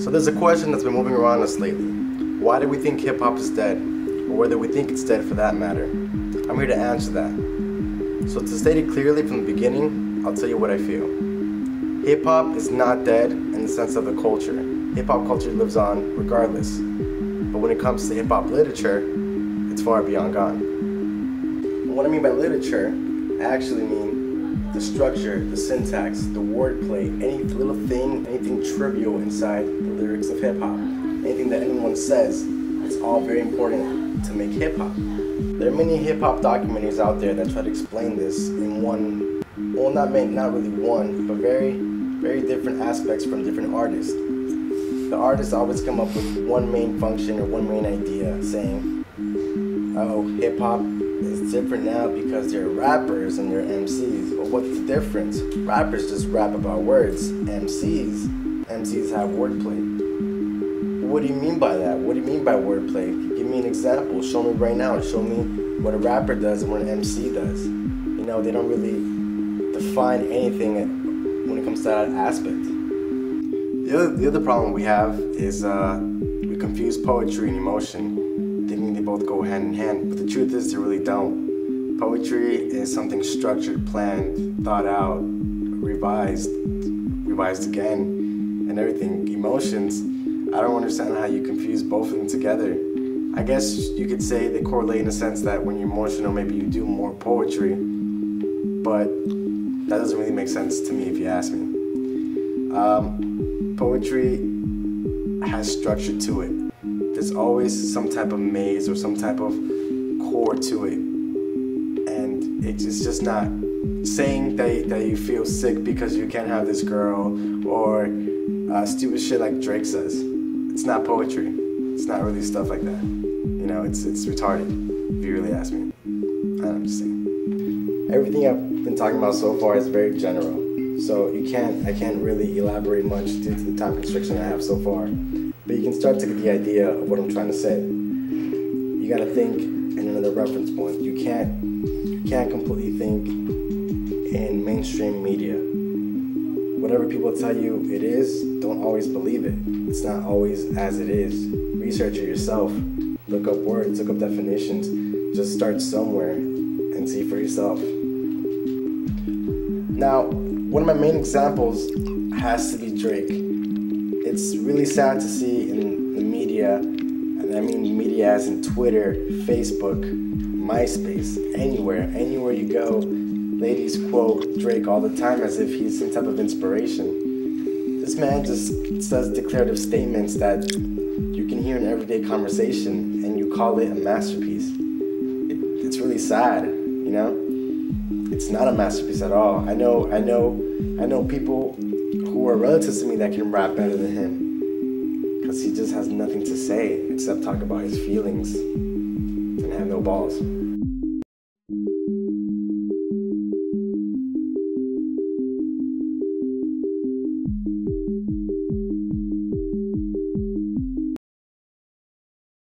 So there's a question that's been moving around us lately. Why do we think hip-hop is dead? Or whether we think it's dead for that matter? I'm here to answer that. So to state it clearly from the beginning, I'll tell you what I feel. Hip-hop is not dead in the sense of the culture. Hip-hop culture lives on regardless. But when it comes to hip-hop literature, it's far beyond gone. And what I mean by literature, I actually mean the structure, the syntax, the wordplay, any little thing, anything trivial inside the lyrics of hip-hop. Anything that anyone says, it's all very important to make hip-hop. There are many hip-hop documentaries out there that try to explain this in one, well not really one, but very different aspects from different artists. The artists always come up with one main function or one main idea, saying, oh, hip-hop is different now because they're rappers and they're MCs. Well, what's the difference? Rappers just rap about words. MCs have wordplay. What do you mean by that? What do you mean by wordplay? Give me an example. Show me right now. Show me what a rapper does and what an MC does. You know, they don't really define anything when it comes to that aspect. The other problem we have is we confuse poetry and emotion, thinking they both go hand in hand, but the truth is they really don't. Poetry is something structured, planned, thought out, revised again, and everything. Emotions, I don't understand how you confuse both of them together. I guess you could say they correlate in a sense that when you're emotional, maybe you do more poetry, but that doesn't really make sense to me if you ask me. Poetry has structure to it. There's always some type of maze or some type of core to it. And it's just not saying that you feel sick because you can't have this girl or stupid shit like Drake says. It's not poetry. It's not really stuff like that. You know, it's retarded, if you really ask me. I'm just saying. Everything I've been talking about so far is very general. So I can't really elaborate much due to the time constriction I have so far. But you can start to get the idea of what I'm trying to say. You gotta think in another reference point. You can't completely think in mainstream media. Whatever people tell you it is, don't always believe it. It's not always as it is. Research it yourself. Look up words, look up definitions. Just start somewhere and see for yourself. Now, one of my main examples has to be Drake. It's really sad to see in the media, and I mean media as in Twitter, Facebook, MySpace, anywhere you go, ladies quote Drake all the time as if he's some type of inspiration. This man just says declarative statements that you can hear in everyday conversation, and you call it a masterpiece. It's really sad, you know? It's not a masterpiece at all. I know people who are relatives to me that can rap better than him, because he just has nothing to say except talk about his feelings and have no balls.